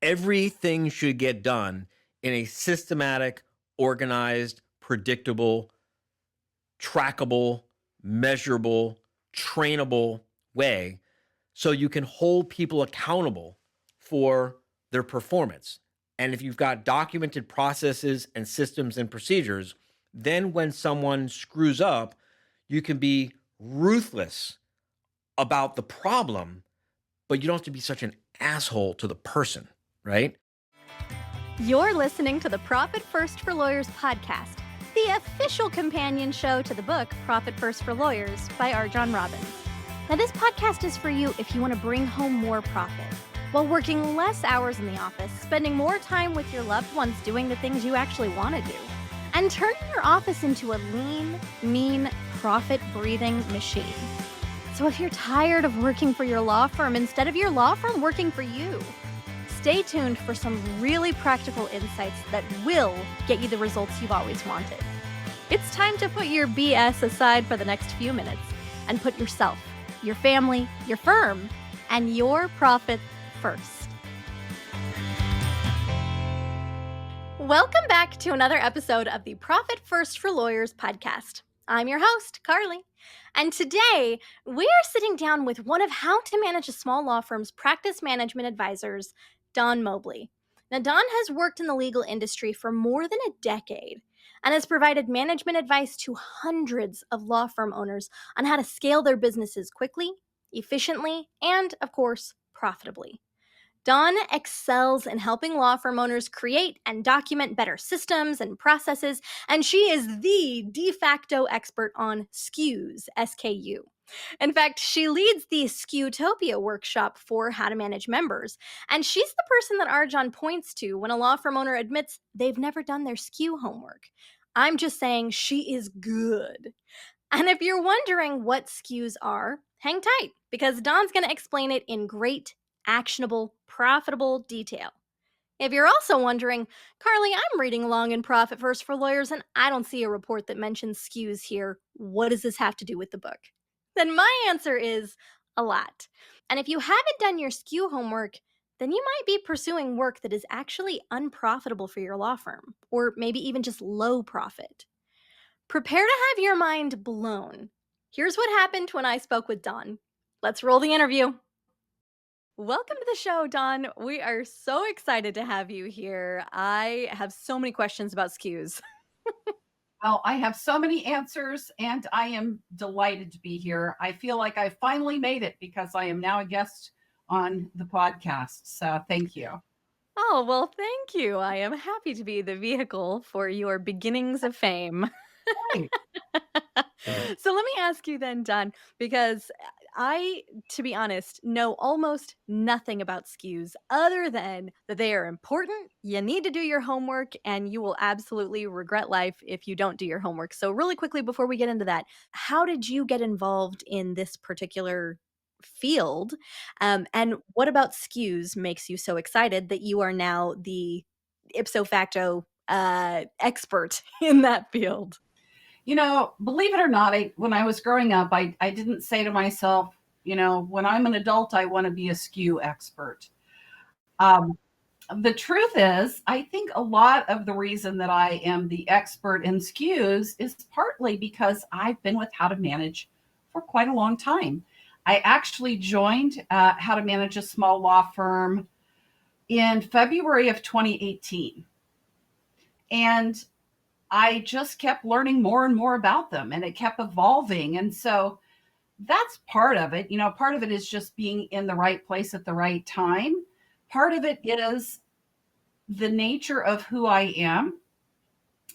Everything should get done in a systematic, organized, predictable, trackable, measurable, trainable way so you can hold people accountable for their performance. And if you've got documented processes and systems and procedures, then when someone screws up, you can be ruthless about the problem, but you don't have to be such an asshole to the person, right? You're listening to the Profit First for Lawyers podcast, the official companion show to the book Profit First for Lawyers by RJon. Now, this podcast is for you if you want to bring home more profit while working less hours in the office, spending more time with your loved ones doing the things you actually want to do, and turning your office into a lean, mean, profit-breathing machine. So if you're tired of working for your law firm instead of your law firm working for you, stay tuned for some really practical insights that will get you the results you've always wanted. It's time to put your BS aside for the next few minutes and put yourself, your family, your firm, and your profit first. Welcome back to another episode of the Profit First for Lawyers podcast. I'm your host, Carly, and today we are sitting down with one of How to Manage a Small Law Firm's practice management advisors, Don Mobley. Now, Don has worked in the legal industry for more than a decade and has provided management advice to hundreds of law firm owners on how to scale their businesses quickly, efficiently, and, of course, profitably. Don excels in helping law firm owners create and document better systems and processes, and she is the de facto expert on SKUs, SKU. In fact, she leads the SKUtopia workshop for How to Manage members, and she's the person that RJon points to when a law firm owner admits they've never done their SKU homework. I'm just saying she is good. And if you're wondering what SKUs are, hang tight, because Don's going to explain it in great, actionable, profitable detail. If you're also wondering, Carly, I'm reading along in Profit First for Lawyers and I don't see a report that mentions SKUs here. What does this have to do with the book? Then my answer is a lot. And if you haven't done your SKU homework, then you might be pursuing work that is actually unprofitable for your law firm, or maybe even just low profit. Prepare to have your mind blown. Here's what happened when I spoke with Don. Let's roll the interview. Welcome to the show, Don. We are so excited to have you here. I have so many questions about SKUs. Well, I have so many answers, and I am delighted to be here. I feel like I finally made it because I am now a guest on the podcast. So thank you. Oh, well, thank you. I am happy to be the vehicle for your beginnings of fame. Right. So let me ask you then, Don, because I, to be honest, know almost nothing about SKUs other than that they are important, you need to do your homework, and you will absolutely regret life if you don't do your homework. So really quickly, before we get into that, how did you get involved in this particular field? And what about SKUs makes you so excited that you are now the ipso facto expert in that field? You know, believe it or not, when I was growing up, I didn't say to myself, you know, when I'm an adult, I want to be a SKU expert. The truth is, I think a lot of the reason that I am the expert in SKUs is partly because I've been with How to Manage for quite a long time. I actually joined How to Manage a Small Law Firm in February of 2018. And I just kept learning more and more about them, and it kept evolving. And so that's part of it. You know, part of it is just being in the right place at the right time. Part of it is the nature of who I am.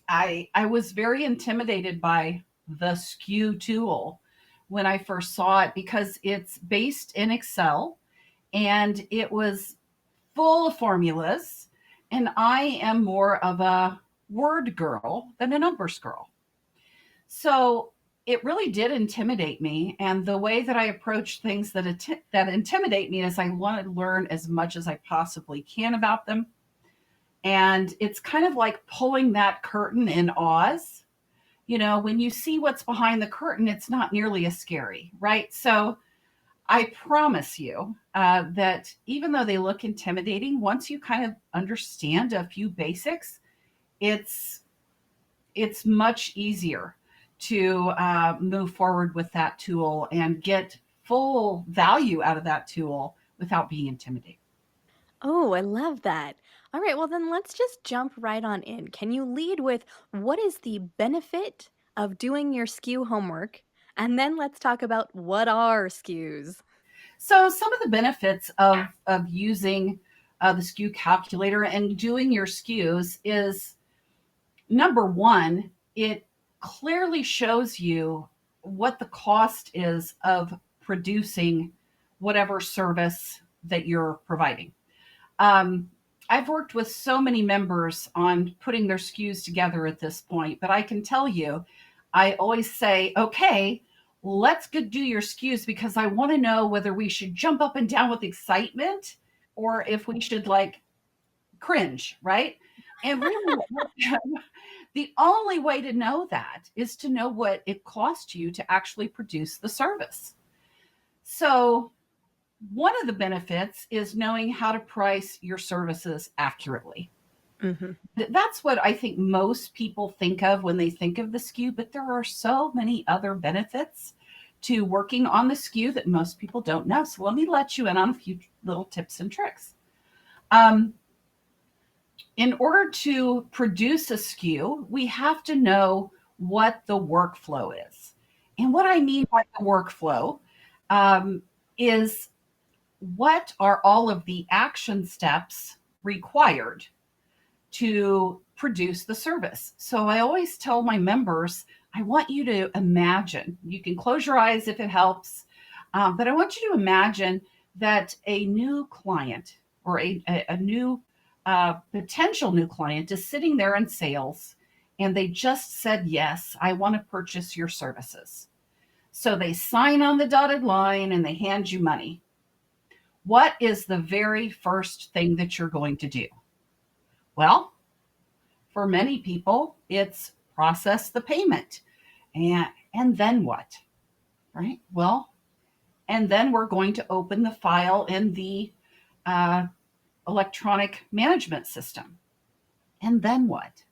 I was very intimidated by the SKU tool when I first saw it because it's based in Excel and it was full of formulas. And I am more of a word girl than a numbers girl. So it really did intimidate me. And the way that I approach things that intimidate me is I want to learn as much as I possibly can about them. And it's kind of like pulling that curtain in Oz. You know, when you see what's behind the curtain, it's not nearly as scary, right? So I promise you that even though they look intimidating, once you kind of understand a few basics, it's it's much easier to move forward with that tool and get full value out of that tool without being intimidated. Oh, I love that. All right, well, then let's just jump right on in. Can you lead with what is the benefit of doing your SKU homework? And then let's talk about what are SKUs. So some of the benefits of using the SKU calculator and doing your SKUs is number one, it clearly shows you what the cost is of producing whatever service that you're providing. Um, I've worked with so many members on putting their SKUs together at this point, but I can tell you, I always say, okay, let's go do your SKUs because I want to know whether we should jump up and down with excitement or if we should like cringe, right? And really, the only way to know that is to know what it costs you to actually produce the service. So, one of the benefits is knowing how to price your services accurately. Hmm. That's what I think most people think of when they think of the SKU, but there are so many other benefits to working on the SKU that most people don't know. So, let me let you in on a few little tips and tricks. Um, in order to produce a SKU, we have to know what the workflow is. And what I mean by the workflow um, is what are all of the action steps required to produce the service. So I always tell my members, I want you to imagine, you can close your eyes if it helps, but I want you to imagine that a new client or a new potential new client is sitting there in sales and they just said, yes, I want to purchase your services. So they sign on the dotted line and they hand you money. What is the very first thing that you're going to do? Well, for many people, it's process the payment. And then what? Right? Well, and then we're going to open the file in the uh, electronic management system. And then what?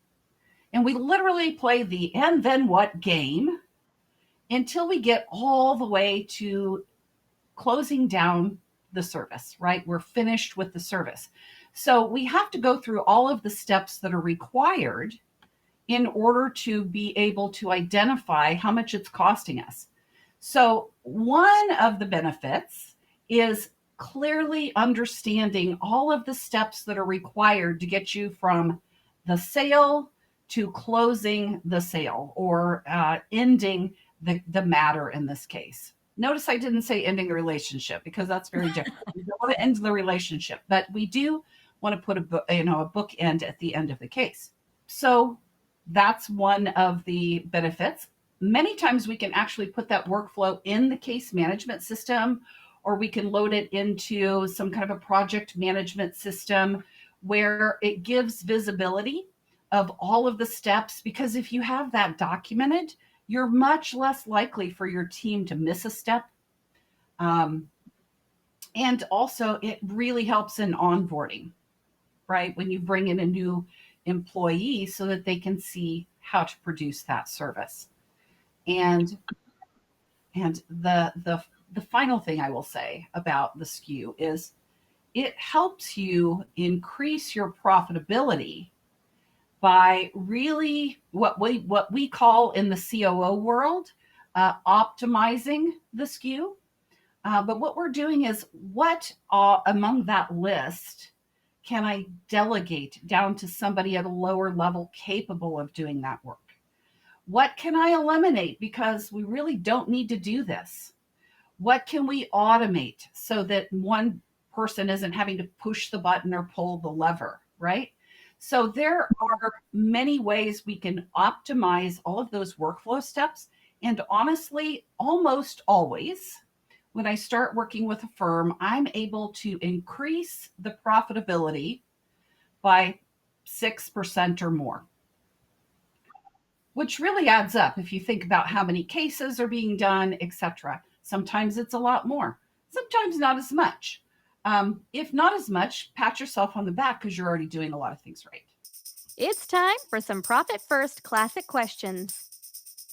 And we literally play the and then what game until we get all the way to closing down the service, right? We're finished with the service. So we have to go through all of the steps that are required in order to be able to identify how much it's costing us. So one of the benefits is clearly understanding all of the steps that are required to get you from the sale to closing the sale or ending the matter in this case. Notice I didn't say ending the relationship because that's very different. We don't want to end the relationship, but we do want to put a bookend at the end of the case. So that's one of the benefits. Many times we can actually put that workflow in the case management system, or we can load it into some kind of a project management system where it gives visibility of all of the steps. Because if you have that documented, you're much less likely for your team to miss a step. And also, it really helps in onboarding, right? When you bring in a new employee so that they can see how to produce that service. And the final thing I will say about the SKU is it helps you increase your profitability by really what we call in the COO world optimizing the SKU. But what we're doing is what among that list can I delegate down to somebody at a lower level capable of doing that work? What can I eliminate because we really don't need to do this? What can we automate so that one person isn't having to push the button or pull the lever, right? So there are many ways we can optimize all of those workflow steps. And honestly, almost always, when I start working with a firm, I'm able to increase the profitability by 6% or more, which really adds up if you think about how many cases are being done, etc. Sometimes it's a lot more. Sometimes not as much. If not as much, pat yourself on the back because you're already doing a lot of things right. It's time for some Profit First classic questions.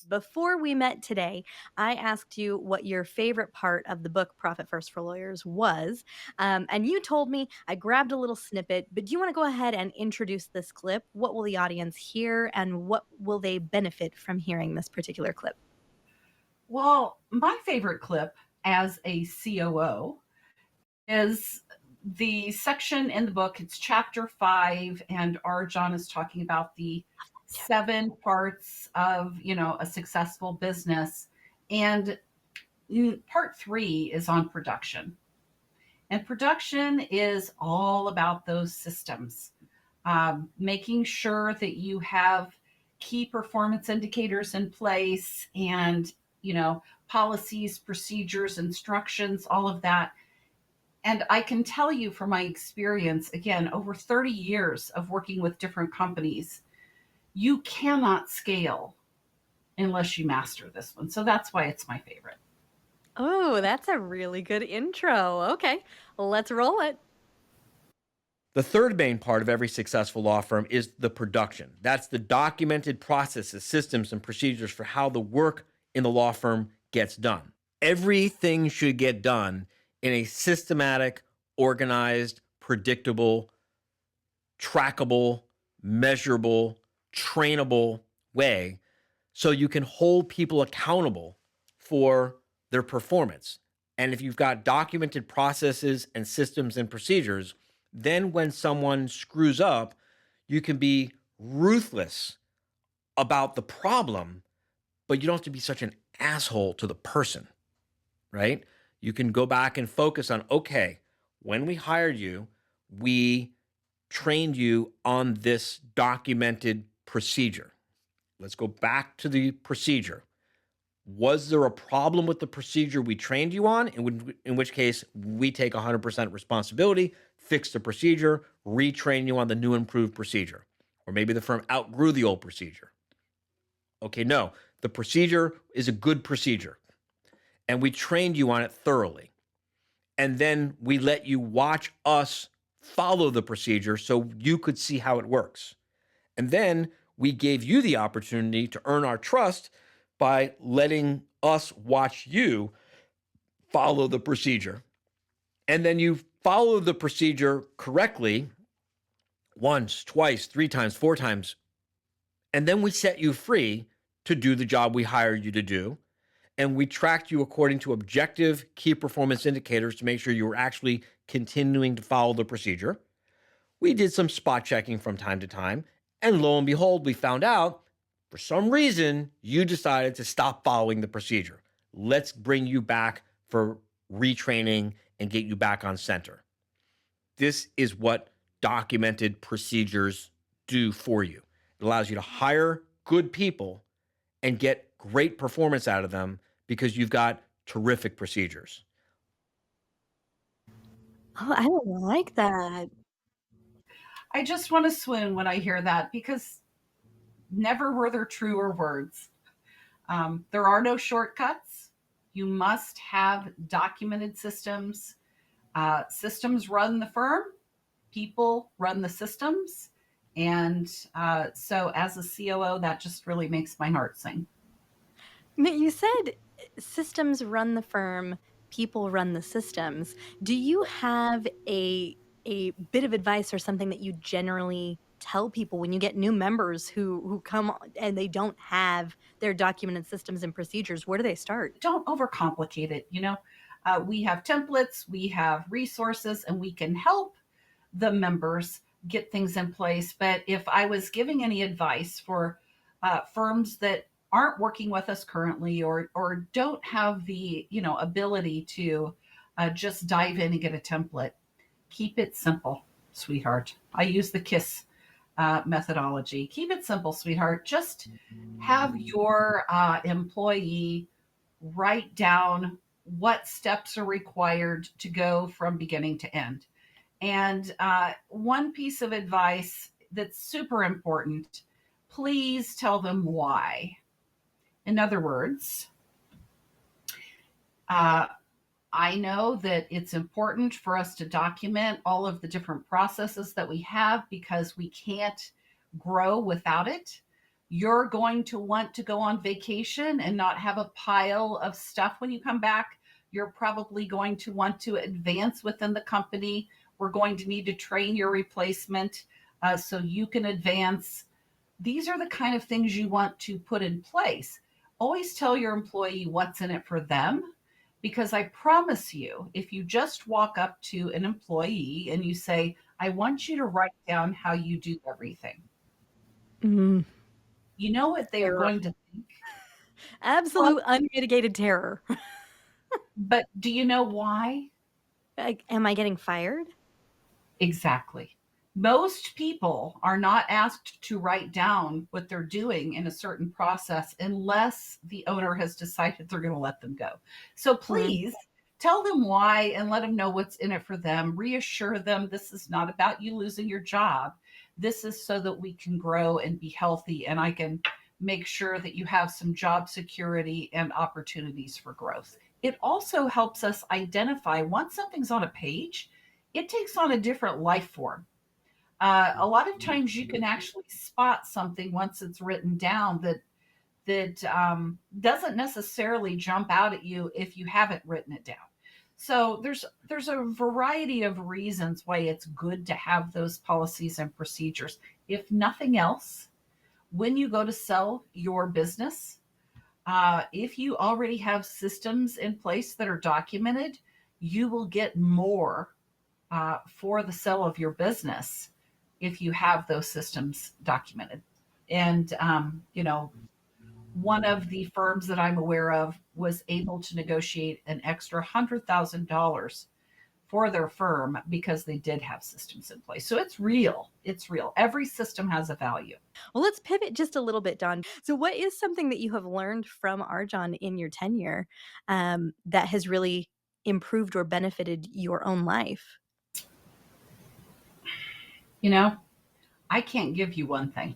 Before we met today, I asked you what your favorite part of the book Profit First for Lawyers was. And you told me. I grabbed a little snippet, but do you want to go ahead and introduce this clip? What will the audience hear and what will they benefit from hearing this particular clip? Well, my favorite clip as a COO is the section in the book. It's chapter 5, and RJon is talking about the 7 parts of a successful business, and part 3 is on production. And production is all about those systems, making sure that you have key performance indicators in place and, policies, procedures, instructions, all of that. And I can tell you from my experience, again, over 30 years of working with different companies, you cannot scale unless you master this one. So that's why it's my favorite. Oh, that's a really good intro. Okay, let's roll it. The third main part of every successful law firm is the production. That's the documented processes, systems, and procedures for how the work in the law firm gets done. Everything should get done in a systematic, organized, predictable, trackable, measurable, trainable way so you can hold people accountable for their performance. And if you've got documented processes and systems and procedures, then when someone screws up, you can be ruthless about the problem, but you don't have to be such an asshole to the person, right? You can go back and focus on, okay, when we hired you, we trained you on this documented procedure. Let's go back to the procedure. Was there a problem with the procedure we trained you on? In which case, we take 100% responsibility, fix the procedure, retrain you on the new improved procedure. Or maybe the firm outgrew the old procedure. Okay, no, the procedure is a good procedure, and we trained you on it thoroughly. And then we let you watch us follow the procedure so you could see how it works. And then we gave you the opportunity to earn our trust by letting us watch you follow the procedure. And then you follow the procedure correctly once, twice, 3 times, 4 times. And then we set you free to do the job we hired you to do. And we tracked you according to objective key performance indicators to make sure you were actually continuing to follow the procedure. We did some spot checking from time to time. And lo and behold, we found out for some reason you decided to stop following the procedure. Let's bring you back for retraining and get you back on center. This is what documented procedures do for you. It allows you to hire good people and get great performance out of them because you've got terrific procedures. Oh, I like that. I just want to swoon when I hear that because never were there truer words. There are no shortcuts. You must have documented systems. Systems run the firm, people run the systems. And so, as a COO, that just really makes my heart sing. You said systems run the firm, people run the systems. Do you have a bit of advice or something that you generally tell people when you get new members who come and they don't have their documented systems and procedures? Where do they start? Don't overcomplicate it. We have templates, we have resources, and we can help the members get things in place. But if I was giving any advice for firms that aren't working with us currently or don't have the ability to just dive in and get a template, keep it simple, sweetheart. I use the KISS methodology. Keep it simple, sweetheart. Just have your employee write down what steps are required to go from beginning to end. And one piece of advice that's super important, please tell them why. In other words, I know that it's important for us to document all of the different processes that we have because we can't grow without it. You're going to want to go on vacation and not have a pile of stuff when you come back. You're probably going to want to advance within the company. We're going to need to train your replacement so you can advance. These are the kind of things you want to put in place. Always tell your employee what's in it for them, because I promise you, if you just walk up to an employee and you say, I want you to write down how you do everything, Mm, you know what they are terror. going to think? Well, Absolute unmitigated terror. but do you know why? Like, am I getting fired? Exactly. Most people are not asked to write down what they're doing in a certain process unless the owner has decided they're going to let them go. So Mm. please tell them why and let them know what's in it for them. Reassure them this is not about you losing your job. This is so that we can grow and be healthy, and I can make sure that you have some job security and opportunities for growth. It also helps us identify once something's on a page, it takes on a different life form. A lot of times you can actually spot something once it's written down that doesn't necessarily jump out at you if you haven't written it down. So there's a variety of reasons why it's good to have those policies and procedures. If nothing else, when you go to sell your business, if you already have systems in place that are documented, you will get more for the sale of your business if you have those systems documented. And, one of the firms that I'm aware of was able to negotiate an extra $100,000 for their firm because they did have systems in place. So it's real. It's real. Every system has a value. Well, let's pivot just a little bit, Don. So, what is something that you have learned from RJon in your tenure that has really improved or benefited your own life? You know, I can't give you one thing.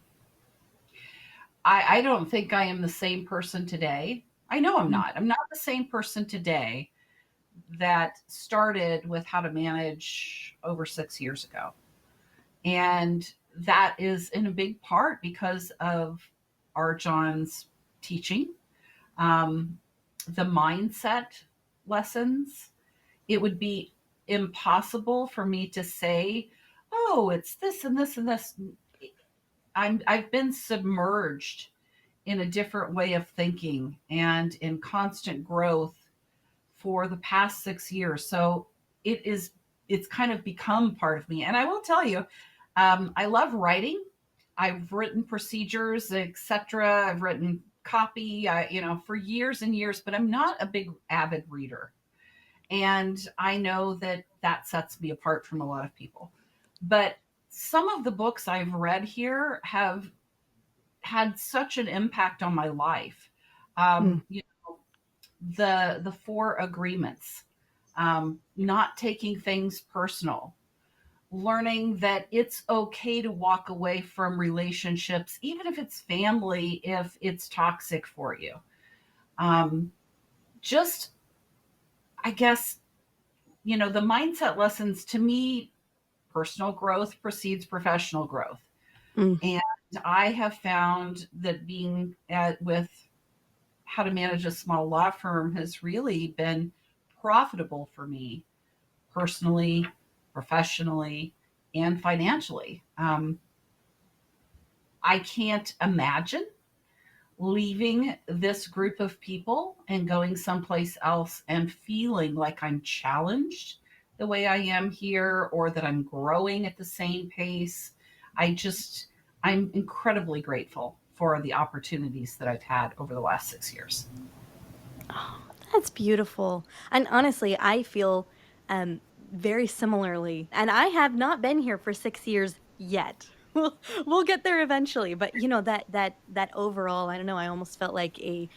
I don't think I am the same person today. I know I'm Mm. not. I'm not the same person today that started with how to manage over 6 years ago. And that is in a big part because of RJon's teaching, um, the mindset lessons. It would be impossible for me to say, oh, it's this and this and this. I've been submerged in a different way of thinking and in constant growth for the past 6 years. So it's kind of become part of me. And I will tell you, I love writing. I've written procedures, etc. I've written copy, for years and years, but I'm not a big avid reader. And I know that that sets me apart from a lot of people. But some of the books I've read here have had such an impact on my life. Mm. You know, the four agreements, not taking things personal, learning that it's okay to walk away from relationships, even if it's family, if it's toxic for you. Um, just, I guess, the mindset lessons to me, personal growth precedes professional growth. Mm. And I have found that being with how to manage a small law firm has really been profitable for me personally, professionally, and financially. I can't imagine leaving this group of people and going someplace else and feeling like I'm challenged the way I am here or that I'm growing at the same pace. I'm incredibly grateful for the opportunities that I've had over the last 6 years. Oh, that's beautiful. And honestly, I feel very similarly. And I have not been here for 6 years yet. We'll get there eventually. But that overall, I don't know. I almost felt like a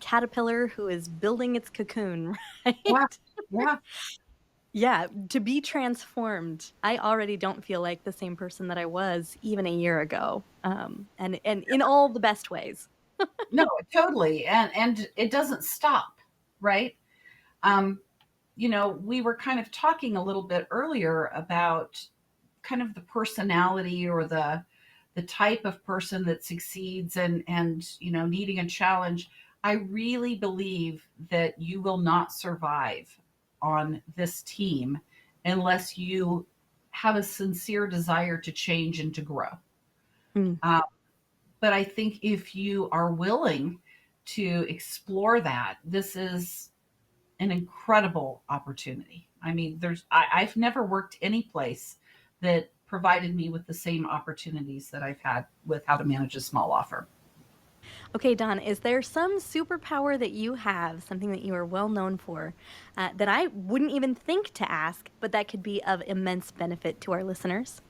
caterpillar who is building its cocoon, Yeah. right? Yeah. Yeah, to be transformed. I already don't feel like the same person that I was even a year ago. And in all the best ways. No, totally. And it doesn't stop, right? Um, we were kind of talking a little bit earlier about kind of the personality or the type of person that succeeds and needing a challenge. I really believe that you will not survive on this team unless you have a sincere desire to change and to grow. Mm. uh, but I think if you are willing to explore that, this is an incredible opportunity. I mean, I've never worked any place that provided me with the same opportunities that I've had with how to manage a small law firm. Okay, Don, is there some superpower that you have, something that you are well known for, that I wouldn't even think to ask, but that could be of immense benefit to our listeners?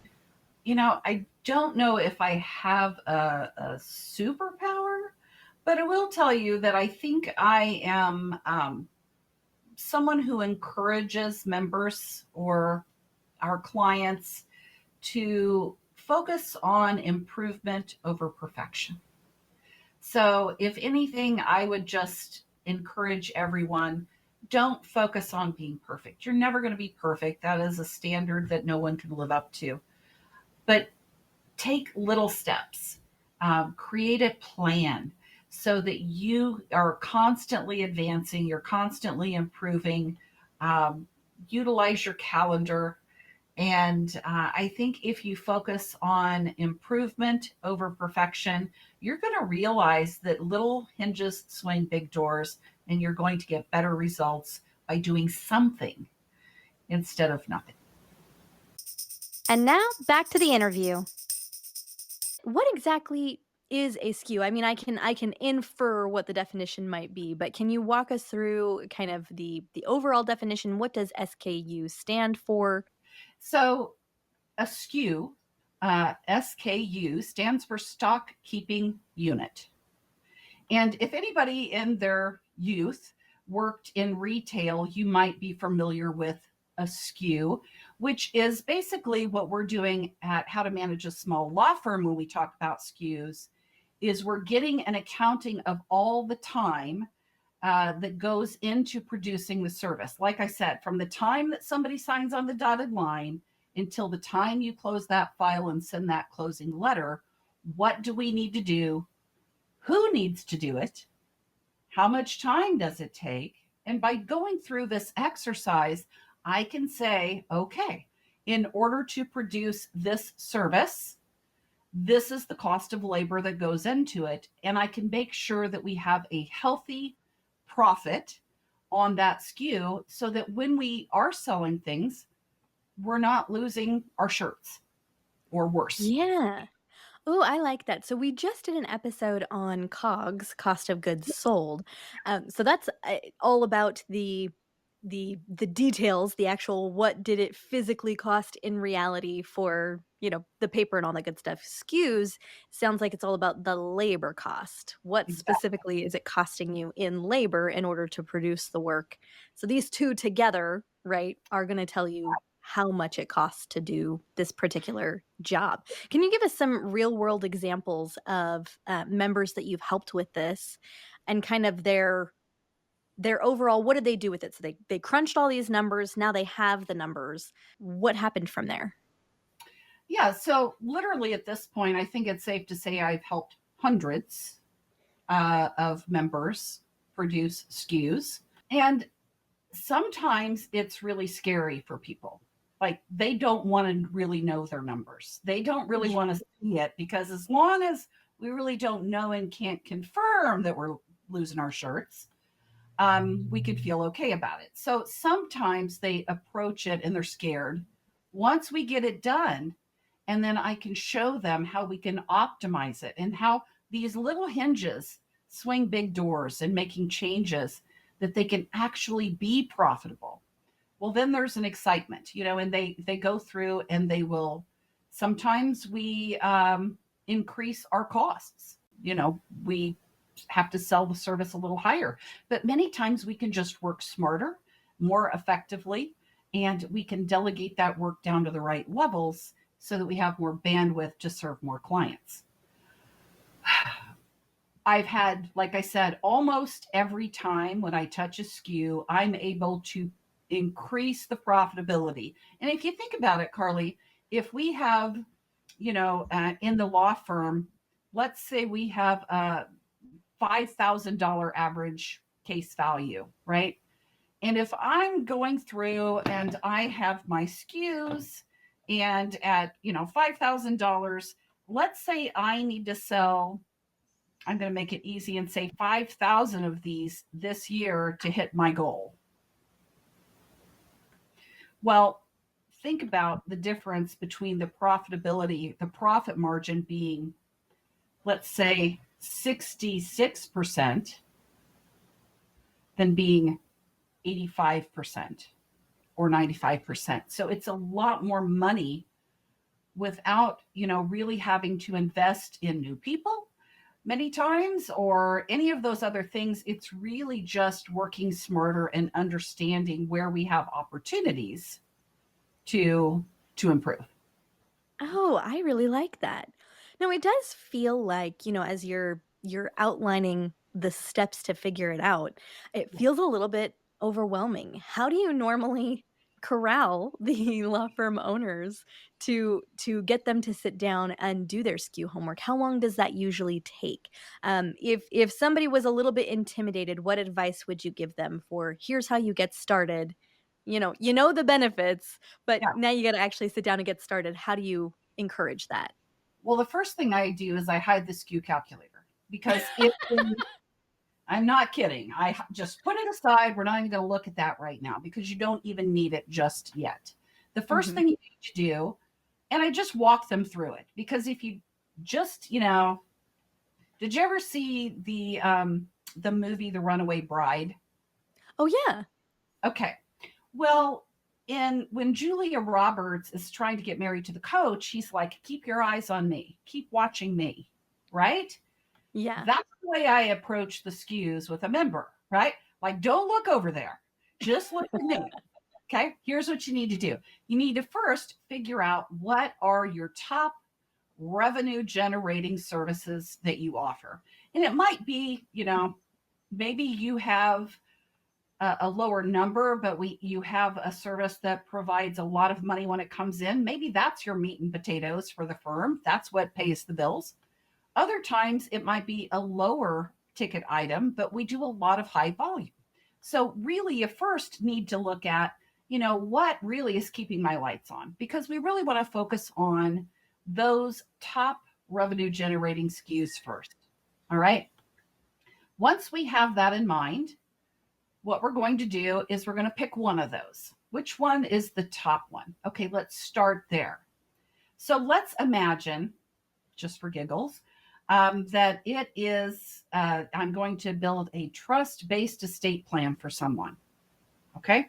I don't know if I have a superpower, but I will tell you that I think I am someone who encourages members or our clients to focus on improvement over perfection. So, if anything, I would just encourage everyone, don't focus on being perfect. You're never going to be perfect. That is a standard that no one can live up to. But take little steps, create a plan so that you are constantly advancing, you're constantly improving. Utilize your calendar. And I think if you focus on improvement over perfection, you're going to realize that little hinges swing big doors, and you're going to get better results by doing something instead of nothing. And now back to the interview. What exactly is a SKU? I mean, I can infer what the definition might be, but can you walk us through kind of the overall definition? What does SKU stand for? So, a SKU, SKU stands for Stock Keeping Unit. And if anybody in their youth worked in retail, you might be familiar with a SKU, which is basically what we're doing at How to Manage a Small Law Firm when we talk about SKUs, is we're getting an accounting of all the time that goes into producing the service. Like I said, from the time that somebody signs on the dotted line until the time you close that file and send that closing letter, what do we need to do? Who needs to do it? How much time does it take? And by going through this exercise, I can say, okay, in order to produce this service, this is the cost of labor that goes into it. And I can make sure that we have a healthy profit on that SKU so that when we are selling things, we're not losing our shirts or worse. Yeah. Oh, I like that. So we just did an episode on COGS, cost of goods sold. So that's all about the details, the actual what did it physically cost in reality for the paper and all that good stuff. SKUs sounds like it's all about the labor cost. What Exactly. specifically is it costing you in labor in order to produce the work? So these two together, right, are going to tell you how much it costs to do this particular job. Can you give us some real world examples of members that you've helped with this and kind of their overall, what did they do with it? So they crunched all these numbers, now they have the numbers. What happened from there? Yeah, so literally at this point, I think it's safe to say I've helped hundreds of members produce SKUs. And sometimes it's really scary for people. Like they don't want to really know their numbers. They don't really Yeah. want to see it because as long as we really don't know and can't confirm that we're losing our shirts, we could feel okay about it. So sometimes they approach it and they're scared. Once we get it done, and then I can show them how we can optimize it and how these little hinges swing big doors and making changes that they can actually be profitable. Well, then there's an excitement, and they go through and they will. Sometimes we increase our costs. We have to sell the service a little higher, but many times we can just work smarter, more effectively, and we can delegate that work down to the right levels so that we have more bandwidth to serve more clients. I've had, like I said, almost every time when I touch a SKU, I'm able to increase the profitability. And if you think about it, Carly, if we have, in the law firm, let's say we have a $5,000 average case value, right? And if I'm going through and I have my SKUs and at, $5,000, let's say I need to sell, I'm going to make it easy and say 5,000 of these this year to hit my goal. Well, think about the difference between the profitability, the profit margin being, let's say, 66% than being 85% or 95%. So it's a lot more money without, really having to invest in new people many times or any of those other things. It's really just working smarter and understanding where we have opportunities to improve. Oh, I really like that. Now, it does feel like, as you're outlining the steps to figure it out, it feels a little bit overwhelming. How do you normally corral the law firm owners to get them to sit down and do their SKU homework? How long does that usually take? If somebody was a little bit intimidated, what advice would you give them for here's how you get started? You know the benefits, but Yeah. now you gotta actually sit down and get started. How do you encourage that? Well, the first thing I do is I hide the SKU calculator because I'm not kidding. I just put it aside. We're not even going to look at that right now because you don't even need it just yet. The first Mhm. thing you need to do, and I just walk them through it because if you just, did you ever see the movie The Runaway Bride? Oh, yeah. Okay. Well, when Julia Roberts is trying to get married to the coach, he's like, keep your eyes on me, keep watching me, right? Yeah. That's the way I approach the SKUs with a member, right? Like, don't look over there, just look at me. Okay, here's what you need to do. You need to first figure out what are your top revenue generating services that you offer. And it might be, maybe you have a lower number, but you have a service that provides a lot of money when it comes in. Maybe that's your meat and potatoes for the firm. That's what pays the bills. Other times it might be a lower ticket item, but we do a lot of high volume. So really you first need to look at, what really is keeping my lights on, because we really want to focus on those top revenue generating SKUs first. All right. Once we have that in mind, what we're going to do is we're going to pick one of those. Which one is the top one? Okay, let's start there. So let's imagine, just for giggles, that it is, I'm going to build a trust-based estate plan for someone. Okay.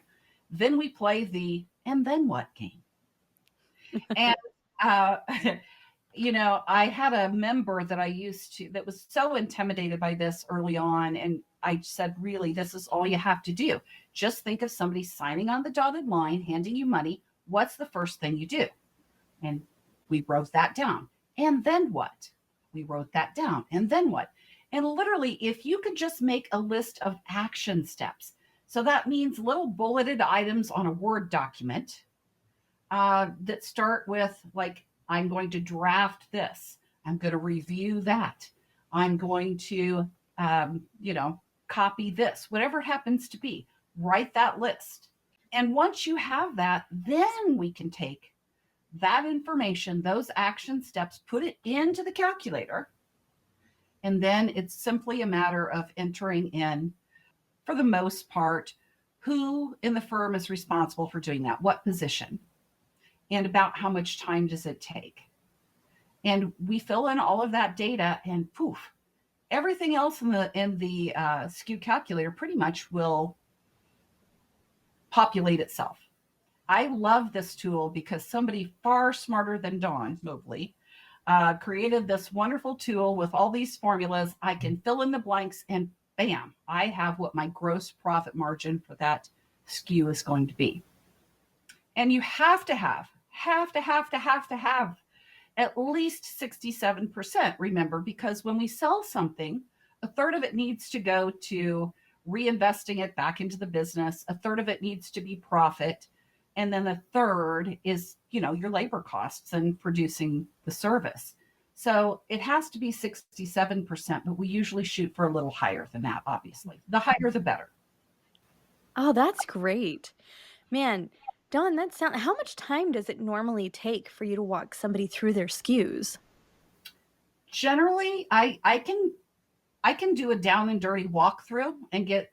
Then we play the and then what game. And, uh, I had a member that I used to that was so intimidated by this early on. And I said, really, this is all you have to do. Just think of somebody signing on the dotted line, handing you money. What's the first thing you do? And we wrote that down. And then what? We wrote that down. And then what? And literally, if you could just make a list of action steps. So that means little bulleted items on a Word document that start with, like, I'm going to draft this. I'm going to review that. I'm going to, copy this, whatever it happens to be. Write that list. And once you have that, then we can take that information, those action steps, put it into the calculator. And then it's simply a matter of entering in, for the most part, who in the firm is responsible for doing that, what position, and about how much time does it take. And we fill in all of that data, and poof, everything else in the SKU calculator pretty much will populate itself. I love this tool because somebody far smarter than Dawn Mobley created this wonderful tool with all these formulas. I can fill in the blanks and bam, I have what my gross profit margin for that SKU is going to be. And you have to have at least 67%, remember, because when we sell something, a third of it needs to go to reinvesting it back into the business. A third of it needs to be profit. And then a third is, your labor costs and producing the service. So it has to be 67%, but we usually shoot for a little higher than that, obviously. The higher, the better. Oh, that's great. Man, Dawn, how much time does it normally take for you to walk somebody through their SKUs? Generally, I can do a down and dirty walkthrough and get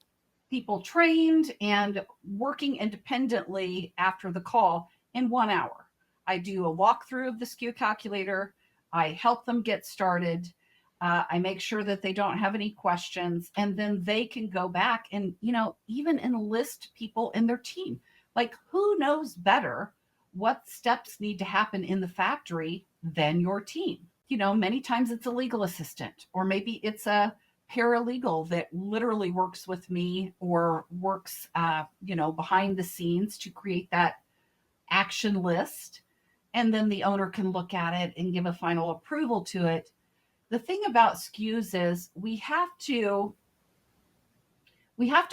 people trained and working independently after the call in 1 hour. I do a walkthrough of the SKU calculator. I help them get started. I make sure that they don't have any questions, and then they can go back and, even enlist people in their team. Like, who knows better what steps need to happen in the factory than your team? Many times it's a legal assistant, or maybe it's a paralegal that literally works with me or works, behind the scenes to create that action list. And then the owner can look at it and give a final approval to it. The thing about SKUs is we have to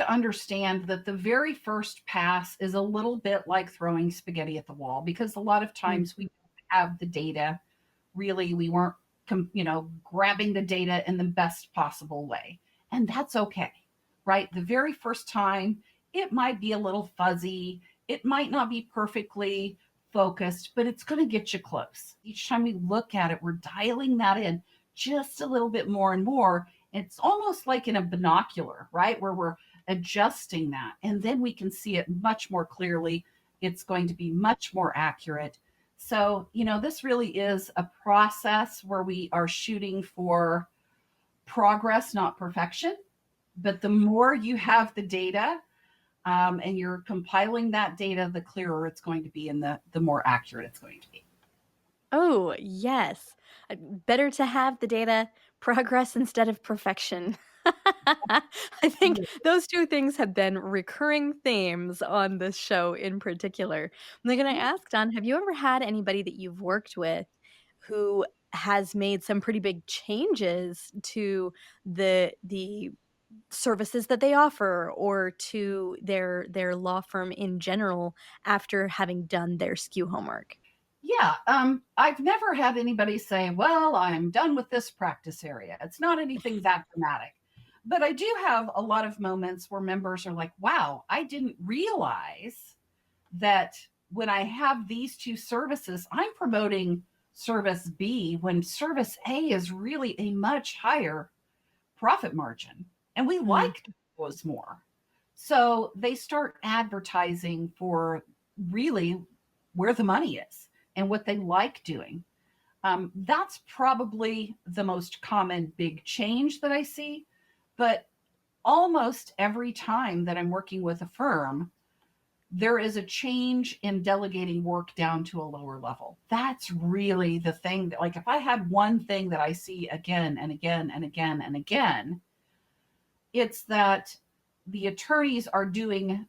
understand that the very first pass is a little bit like throwing spaghetti at the wall, because a lot of times we have the data. Really, we weren't grabbing the data in the best possible way. And that's okay, right? The very first time, it might be a little fuzzy. It might not be perfectly focused, but it's going to get you close. Each time we look at it, we're dialing that in just a little bit more and more. It's almost like in a binocular, right? Where we're adjusting that. And then we can see it much more clearly. It's going to be much more accurate. So, this really is a process where we are shooting for progress, not perfection. But the more you have the data, and you're compiling that data, the clearer it's going to be and the more accurate it's going to be. Oh, yes. Better to have the data progress instead of perfection. I think those two things have been recurring themes on this show in particular. I'm going to ask, Don, have you ever had anybody that you've worked with who has made some pretty big changes to the services that they offer, or to their law firm in general, after having done their SKU homework? Yeah, I've never had anybody say, well, I'm done with this practice area. It's not anything that dramatic. But I do have a lot of moments where members are like, wow, I didn't realize that when I have these two services, I'm promoting service B when service A is really a much higher profit margin. And we like those more. So they start advertising for really where the money is and what they like doing. That's probably the most common big change that I see. But almost every time that I'm working with a firm, there is a change in delegating work down to a lower level. That's really the thing that, like, if I had one thing that I see again and again and again and again, it's that the attorneys are doing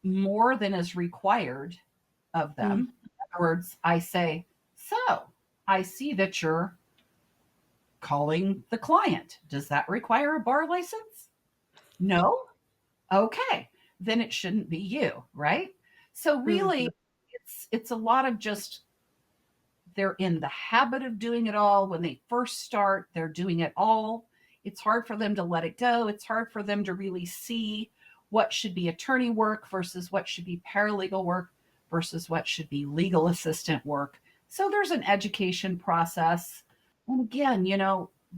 more than is required of them. In other words, I say, so I see that you're calling the client. Does that require a bar license? No? Okay. Then it shouldn't be you, right? So really, it's a lot of just, they're in the habit of doing it all. When they first start, they're doing it all. It's hard for them to let it go. It's hard for them to really see what should be attorney work versus what should be paralegal work versus what should be legal assistant work. So there's an education process. And again,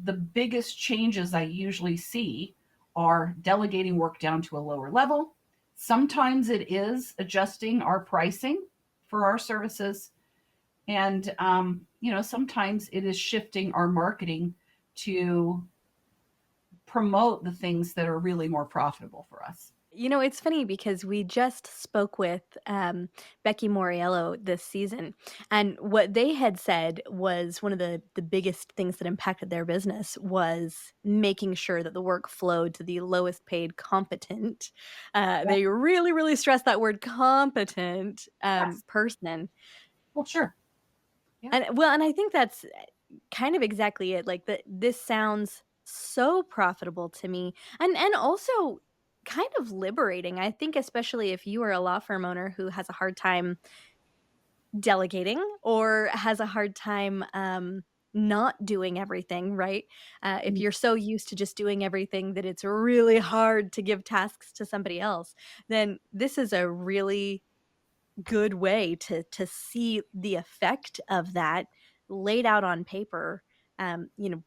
the biggest changes I usually see are delegating work down to a lower level. Sometimes it is adjusting our pricing for our services. And, sometimes it is shifting our marketing to promote the things that are really more profitable for us. It's funny because we just spoke with Becky Moriello this season, and what they had said was one of the biggest things that impacted their business was making sure that the work flowed to the lowest paid competent. They really, really stressed that word competent Yes. person. Well, sure. And I think that's kind of exactly it. Like, this sounds so profitable to me, and also kind of liberating. I think especially if you are a law firm owner who has a hard time delegating or has a hard time not doing everything, right? If you're so used to just doing everything that it's really hard to give tasks to somebody else, then this is a really good way to see the effect of that laid out on paper. You know,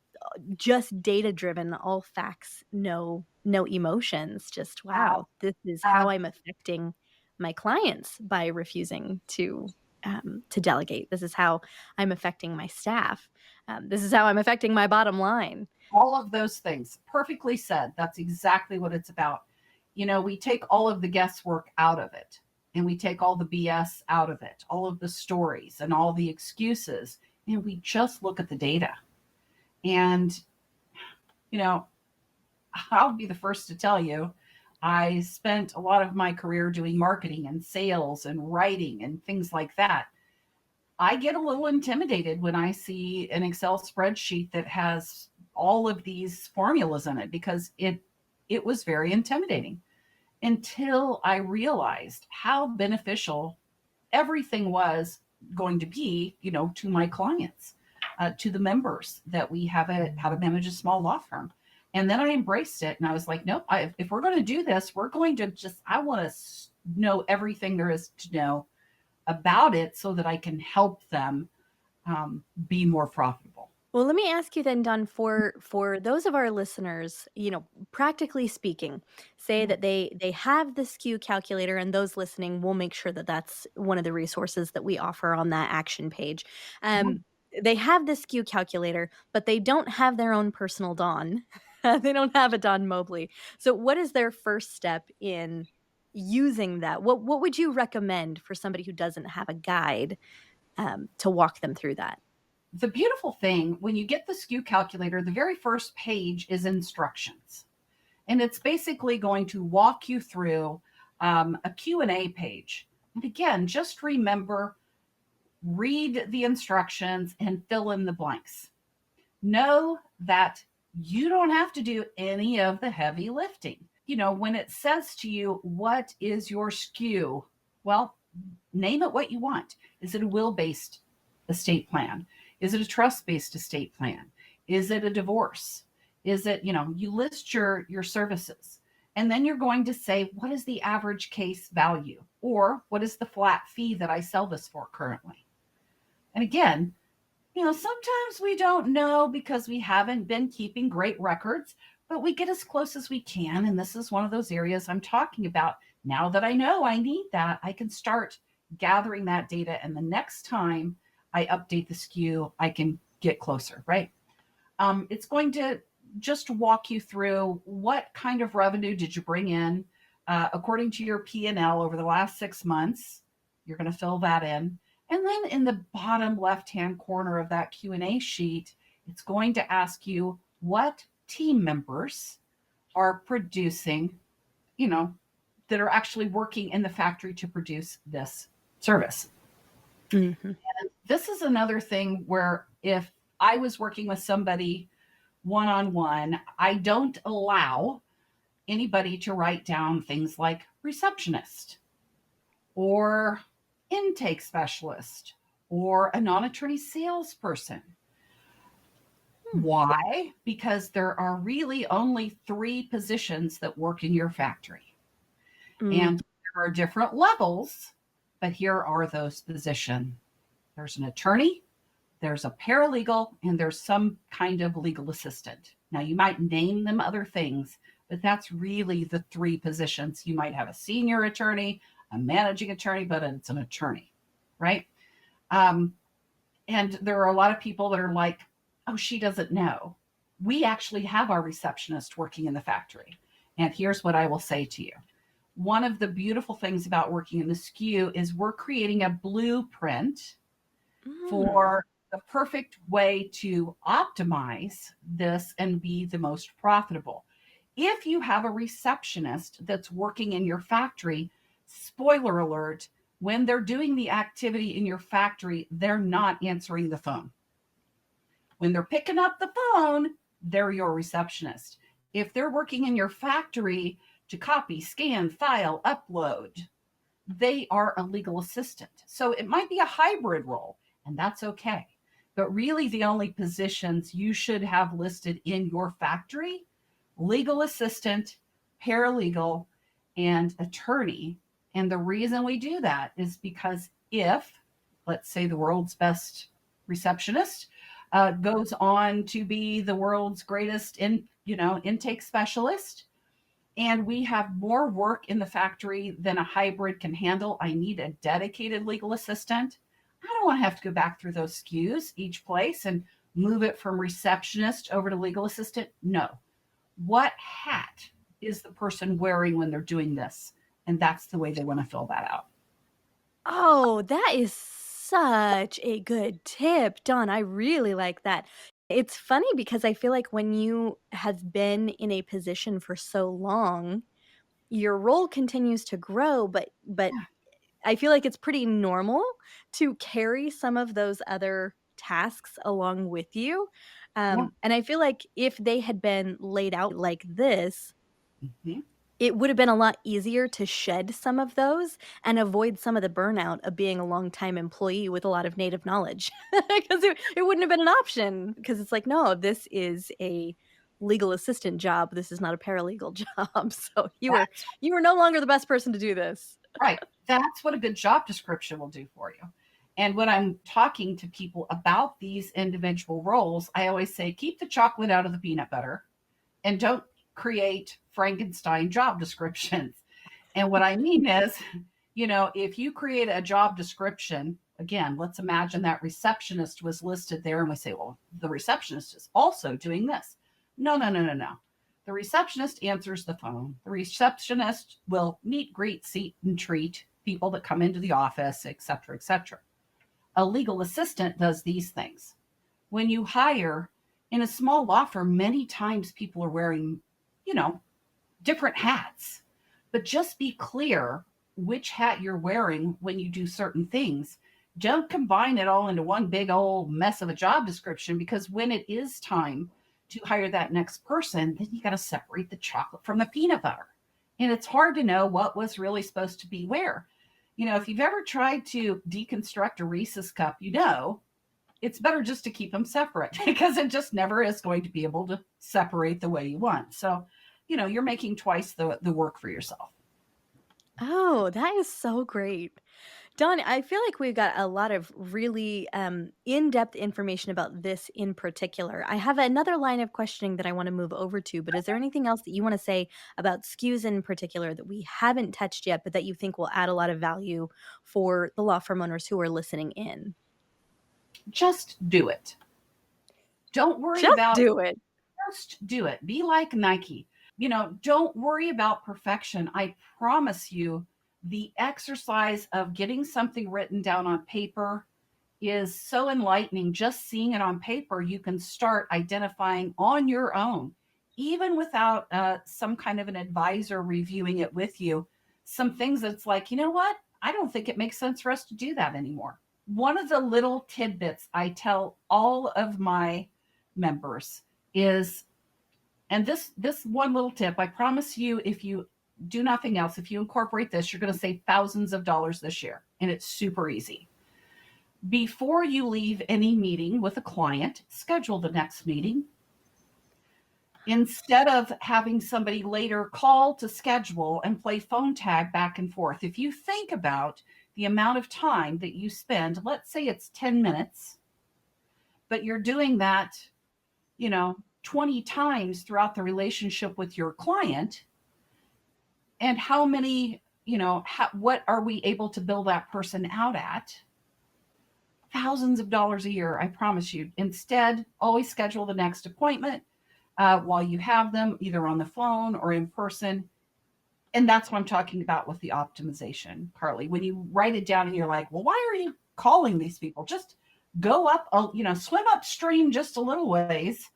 just data driven, all facts, no emotions. Just Ab- wow, this is how ab- I'm affecting my clients by refusing to delegate. This is how I'm affecting my staff. This is how I'm affecting my bottom line. all of those things. Perfectly said. That's exactly what it's about. We take all of the guesswork out of it and we take all the BS out of it, all of the stories and all the excuses, and we just look at the data. And, you know, I'll be the first to tell you, I spent a lot of my career doing marketing and sales and writing and things like that. I get a little intimidated when I see an Excel spreadsheet that has all of these formulas in it because it was very intimidating until I realized how beneficial everything was going to be, to my clients, to the members that we have at How to Manage a Small Law Firm. And then I embraced it and I was like, nope, if we're going to do this, we're going to I want to know everything there is to know about it so that I can help them be more profitable. Well, let me ask you then, Don, for those of our listeners, practically speaking, say Yeah. that they have the SKU calculator, and those listening, we'll make sure that that's one of the resources that we offer on that action page. Mhm. They have the SKU calculator, but they don't have their own personal Don. They don't have a Don Mobley. So, what is their first step in using that? What would you recommend for somebody who doesn't have a guide to walk them through that? The beautiful thing, when you get the SKU calculator, the very first page is instructions. And it's basically going to walk you through a Q&A page. And again, just remember, read the instructions and fill in the blanks. Know that you don't have to do any of the heavy lifting. When it says to you, what is your SKU? Well, name it what you want. Is it a will-based estate plan? Is it a trust-based estate plan? Is it a divorce? Is it, you list your services. And then you're going to say, what is the average case value? Or what is the flat fee that I sell this for currently? And again, sometimes we don't know because we haven't been keeping great records, but we get as close as we can. And this is one of those areas I'm talking about. Now that I know I need that, I can start gathering that data. And the next time I update the SKU, I can get closer, right? It's going to just walk you through what kind of revenue did you bring in according to your P&L over the last 6 months. You're going to fill that in. And then in the bottom left-hand corner of that Q&A sheet, it's going to ask you what team members are producing, that are actually working in the factory to produce this service. Mhm. And this is another thing where if I was working with somebody one-on-one, I don't allow anybody to write down things like receptionist or intake specialist or a non-attorney salesperson. Hmm. Why? Because there are really only 3 positions that work in your factory. Mm. And there are different levels, but here are those positions. There's an attorney, there's a paralegal, and there's some kind of legal assistant. Now, you might name them other things, but that's really the 3 positions. You might have a senior attorney, a managing attorney, but it's an attorney, right? Um, and there are a lot of people that are like, oh, she doesn't know. We actually have our receptionist working in the factory. And here's what I will say to you. One of the beautiful things about working in the SKU is we're creating a blueprint Mm. for the perfect way to optimize this and be the most profitable. If you have a receptionist that's working in your factory, spoiler alert, when they're doing the activity in your factory, they're not answering the phone. When they're picking up the phone, they're your receptionist. If they're working in your factory, to copy, scan, file, upload. They are a legal assistant. So it might be a hybrid role, and that's okay. But really, the only positions you should have listed in your factory: legal assistant, paralegal, and attorney. And the reason we do that is because if, let's say, the world's best receptionist goes on to be the world's greatest intake specialist, and we have more work in the factory than a hybrid can handle, I need a dedicated legal assistant. I don't want to have to go back through those SKUs each place and move it from receptionist over to legal assistant. No. What hat is the person wearing when they're doing this? And that's the way they want to fill that out. Oh, that is such a good tip, Dawn. I really like that. It's funny because I feel like when you have been in a position for so long, your role continues to grow, but Yeah. I feel like it's pretty normal to carry some of those other tasks along with you. Yeah. And I feel like if they had been laid out like this, Mhm. it would have been a lot easier to shed some of those and avoid some of the burnout of being a longtime employee with a lot of native knowledge. Because it wouldn't have been an option. Because it's like, no, this is a legal assistant job. This is not a paralegal job. So That's you were no longer the best person to do this. right. That's what a good job description will do for you. And when I'm talking to people about these individual roles, I always say keep the chocolate out of the peanut butter and don't create Frankenstein job descriptions. And what I mean is, if you create a job description, again, let's imagine that receptionist was listed there and we say, well, the receptionist is also doing this. No, no, no, no, no. The receptionist answers the phone. The receptionist will meet, greet, seat, and treat people that come into the office, et cetera, et cetera. A legal assistant does these things. When you hire in a small law firm, many times people are wearing, different hats. But just be clear which hat you're wearing when you do certain things. Don't combine it all into one big old mess of a job description, because when it is time to hire that next person, then you got to separate the chocolate from the peanut butter. And it's hard to know what was really supposed to be where. If you've ever tried to deconstruct a Reese's cup, it's better just to keep them separate because it just never is going to be able to separate the way you want. So, you're making twice the work for yourself. Oh, that is so great. Dawn, I feel like we've got a lot of really in-depth information about this in particular. I have another line of questioning that I want to move over to, but is there anything else that you want to say about SKUs in particular that we haven't touched yet, but that you think will add a lot of value for the law firm owners who are listening in? Just do it. Don't worry Just about do it. Just do it. Be like Nike. Don't worry about perfection. I promise you, the exercise of getting something written down on paper is so enlightening. Just seeing it on paper, you can start identifying on your own, even without some kind of an advisor reviewing it with you, some things that's like, you know what? I don't think it makes sense for us to do that anymore. One of the little tidbits I tell all of my members is, and this one little tip, I promise you, if you do nothing else, if you incorporate this, you're going to save thousands of dollars this year. And it's super easy. Before you leave any meeting with a client, schedule the next meeting. Instead of having somebody later call to schedule and play phone tag back and forth, if you think about the amount of time that you spend, let's say it's 10 minutes, but you're doing that, 20 times throughout the relationship with your client, and how many, what are we able to bill that person out at? Thousands of dollars a year, I promise you. Instead, always schedule the next appointment while you have them, either on the phone or in person. And that's what I'm talking about with the optimization, Carly. When you write it down and you're like, well, why are you calling these people? Just go up, swim upstream just a little ways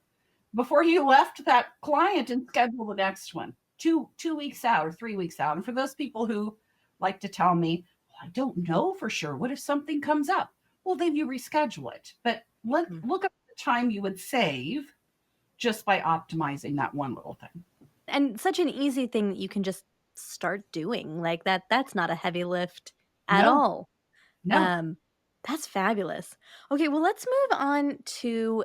before you left that client and schedule the next one 2 weeks out or 3 weeks out. And for those people who like to tell me, well, I don't know for sure, what if something comes up? Well, then you reschedule it. But look at the time you would save just by optimizing that one little thing. And such an easy thing that you can just start doing. Like that's not a heavy lift at No, all. no. Um, that's fabulous. Okay, well, let's move on to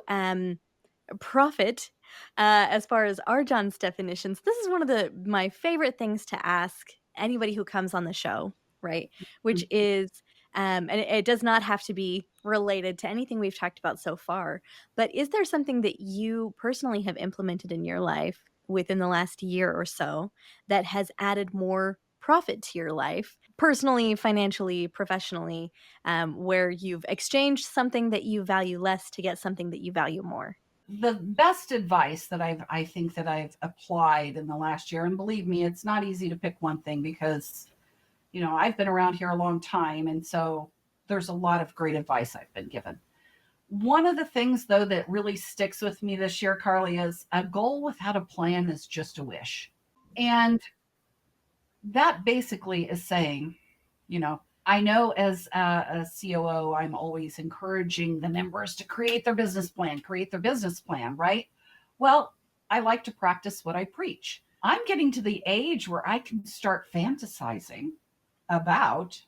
profit. As far as RJon's definitions, this is one of my favorite things to ask anybody who comes on the show, right? Which is, and it does not have to be related to anything we've talked about so far, but is there something that you personally have implemented in your life within the last year or so that has added more profit to your life, personally, financially, professionally, where you've exchanged something that you value less to get something that you value more? The best advice that I think that I've applied in the last year, and believe me, it's not easy to pick one thing because, I've been around here a long time. And so there's a lot of great advice I've been given. One of the things, though, that really sticks with me this year, Carly, is a goal without a plan is just a wish. And that basically is saying, I know as a COO, I'm always encouraging the members to create their business plan, right? Well, I like to practice what I preach. I'm getting to the age where I can start fantasizing about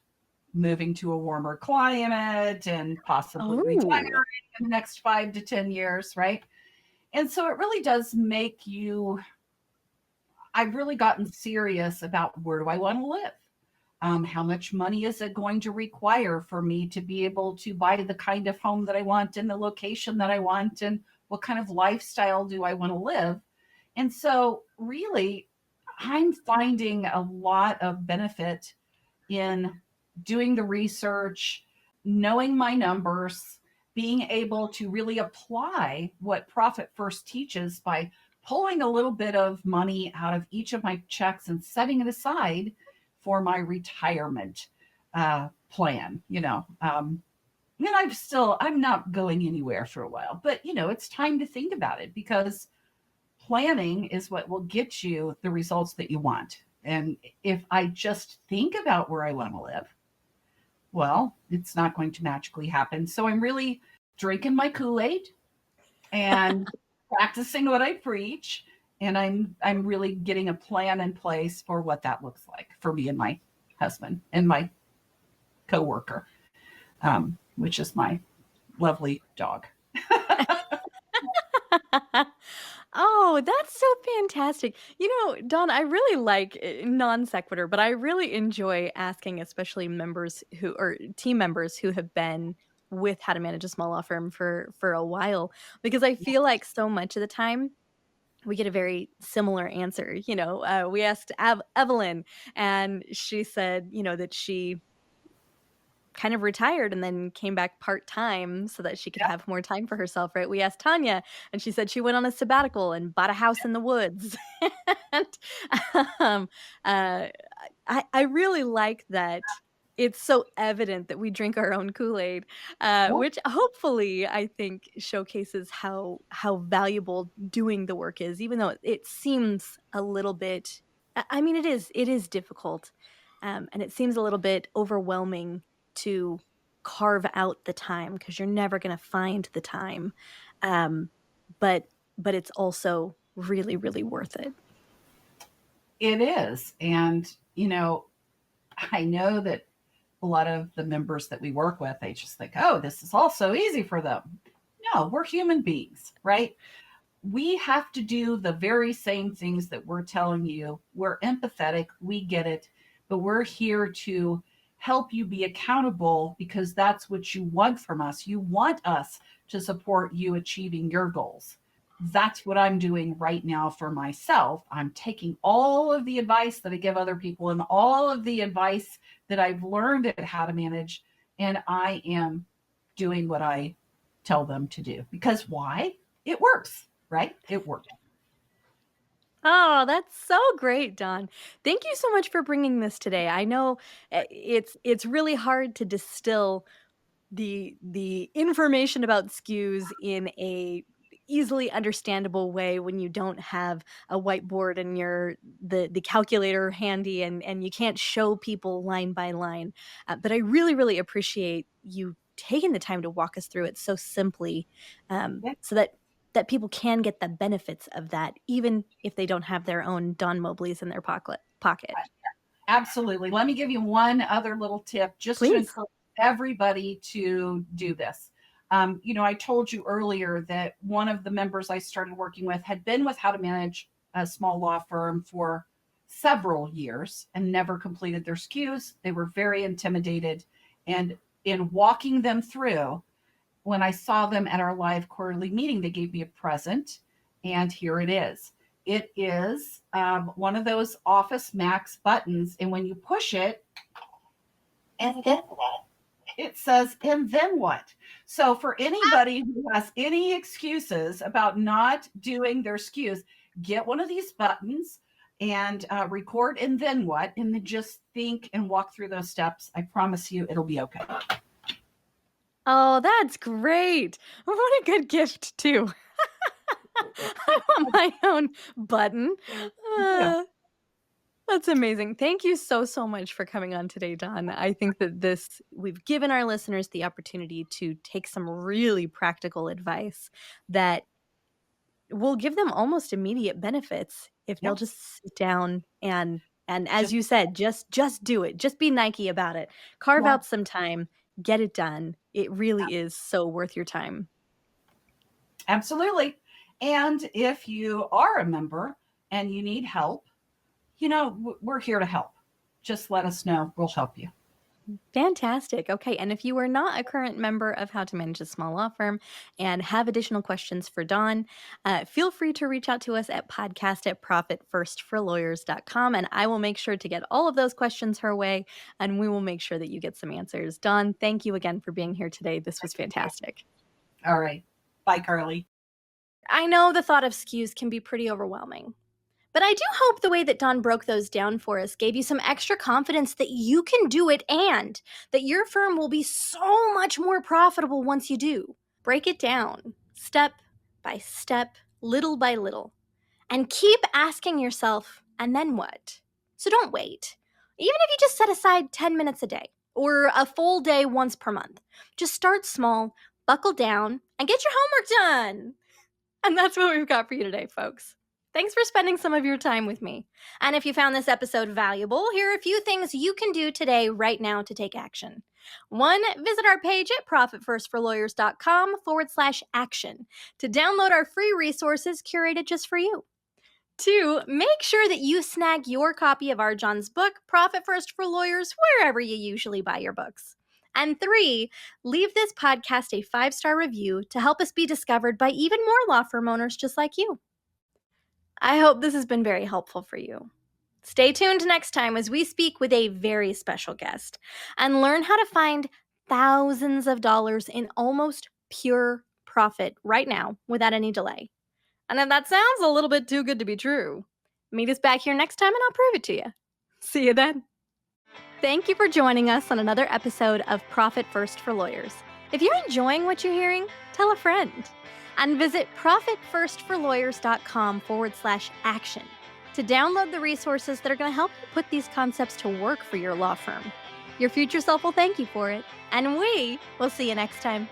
moving to a warmer climate and possibly retiring Oh. in the next 5 to 10 years, right? And so it really does make you, I've really gotten serious about where do I want to live? How much money is it going to require for me to be able to buy the kind of home that I want and the location that I want? And what kind of lifestyle do I want to live? And so, really, I'm finding a lot of benefit in doing the research, knowing my numbers, being able to really apply what Profit First teaches by pulling a little bit of money out of each of my checks and setting it aside for my retirement plan. And I'm not going anywhere for a while, but it's time to think about it because planning is what will get you the results that you want. And if I just think about where I want to live, well, it's not going to magically happen. So I'm really drinking my Kool-Aid and practicing what I preach. And I'm really getting a plan in place for what that looks like for me and my husband and my coworker, which is my lovely dog. Oh, that's so fantastic. Don, I really like non sequitur, but I really enjoy asking, especially members who or team members who have been with How to Manage a Small Law Firm for a while, because I feel like so much of the time we get a very similar answer. We asked Evelyn, and she said, that she kind of retired and then came back part-time so that she could Yeah. have more time for herself, right? We asked Tanya, and she said she went on a sabbatical and bought a house in the woods. And, um, uh, I really like that it's so evident that we drink our own Kool-Aid, Yeah. which hopefully I think showcases how valuable doing the work is, even though it seems a little bit I mean, it is difficult, and it seems a little bit overwhelming to carve out the time because you're never gonna find the time, um, but but it's also really, really worth it. It is. And, I know that a lot of the members that we work with, they just think, oh, this is all so easy for them. No, we're human beings, right? We have to do the very same things that we're telling you. We're empathetic, we get it, but we're here to help you be accountable because that's what you want from us. You want us to support you achieving your goals. That's what I'm doing right now for myself. I'm taking all of the advice that I give other people and all of the advice that I've learned at How to Manage, and I am doing what I tell them to do. Because why? It works, right? It works. Oh, that's so great, Don. Thank you so much for bringing this today. I know it's really hard to distill the information about SKUs in a easily understandable way when you don't have a whiteboard and the calculator handy and you can't show people line by line. But I really, really appreciate you taking the time to walk us through it so simply, Yeah. so that that people can get the benefits of that, even if they don't have their own Don Mobleys in their pocket. Absolutely. Let me give you one other little tip just to Please. encourage everybody to do this. I told you earlier that one of the members I started working with had been with How to Manage a Small Law Firm for several years and never completed their SKUs. They were very intimidated. And in walking them through, when I saw them at our live quarterly meeting, they gave me a present. And here it is. It is one of those Office Max buttons. And when you push it, and then what? It says, and then what? So for anybody who has any excuses about not doing their SKUs, get one of these buttons and record and then what, and then just think and walk through those steps. I promise you it'll be okay. Oh, that's great. What a good gift, too. I want my own button. Yeah. That's amazing. Thank you so much for coming on today, Don. I think that we've given our listeners the opportunity to take some really practical advice that will give them almost immediate benefits if they'll just sit down and as you said, just do it. Just be Nike about it. Carve out some time, get it done. It really is so worth your time. Absolutely. And if you are a member and you need help, we're here to help. Just let us know. We'll help you. Fantastic. Okay. And if you are not a current member of How to Manage a Small Law Firm and have additional questions for Dawn, feel free to reach out to us at podcast@profitfirstforlawyers.com. And I will make sure to get all of those questions her way, and we will make sure that you get some answers. Dawn, thank you again for being here today. This was fantastic. All right. Bye, Carly. I know the thought of SKUs can be pretty overwhelming. But I do hope the way that Dawn broke those down for us gave you some extra confidence that you can do it and that your firm will be so much more profitable once you do. Break it down, step by step, little by little, and keep asking yourself, and then what? So don't wait. Even if you just set aside 10 minutes a day or a full day once per month, just start small, buckle down, and get your homework done. And that's what we've got for you today, folks. Thanks for spending some of your time with me. And if you found this episode valuable, here are a few things you can do today right now to take action. 1, visit our page at profitfirstforlawyers.com/action to download our free resources curated just for you. 2, make sure that you snag your copy of RJon's book, Profit First for Lawyers, wherever you usually buy your books. And 3, leave this podcast a 5-star review to help us be discovered by even more law firm owners just like you. I hope this has been very helpful for you. Stay tuned next time as we speak with a very special guest and learn how to find thousands of dollars in almost pure profit right now without any delay. And if that sounds a little bit too good to be true, meet us back here next time and I'll prove it to you. See you then. Thank you for joining us on another episode of Profit First for Lawyers. If you're enjoying what you're hearing, tell a friend. And visit profitfirstforlawyers.com/action to download the resources that are going to help you put these concepts to work for your law firm. Your future self will thank you for it, and we will see you next time.